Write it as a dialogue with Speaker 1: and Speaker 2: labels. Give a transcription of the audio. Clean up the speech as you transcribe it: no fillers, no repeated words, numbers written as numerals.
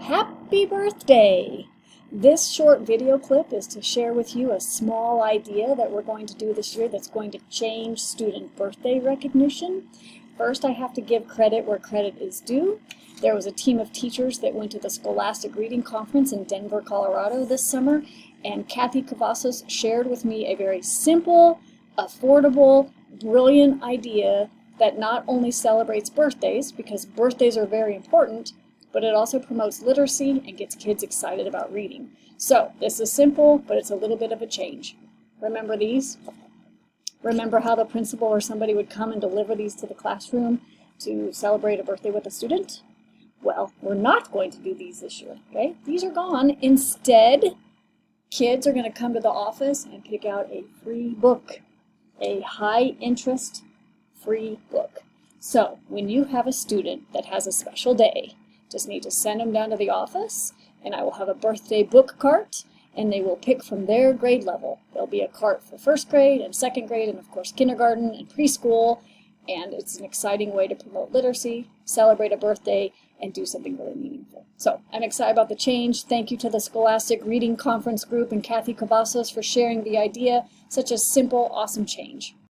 Speaker 1: Happy birthday! This short video clip is to share with you a small idea that we're going to do this year that's going to change student birthday recognition. First, I have to give credit where credit is due. There was a team of teachers that went to the Scholastic Reading Conference in Denver, Colorado this summer, and Kathy Cavazos shared with me a very simple, affordable, brilliant idea that not only celebrates birthdays, because birthdays are very important, but it also promotes literacy and gets kids excited about reading. So this is simple, but it's a little bit of a change. Remember these? Remember how the principal or somebody would come and deliver these to the classroom to celebrate a birthday with a student? Well, we're not going to do these this year, okay? These are gone. Instead, kids are going to come to the office and pick out a free book, a high-interest free book. So when you have a student that has a special day, just need to send them down to the office, and I will have a birthday book cart, and they will pick from their grade level. There'll be a cart for first grade and second grade, and of course kindergarten and preschool, and it's an exciting way to promote literacy, celebrate a birthday, and do something really meaningful. So I'm excited about the change. Thank you to the Scholastic Reading Conference group and Kathy Cavazos for sharing the idea. Such a simple, awesome change.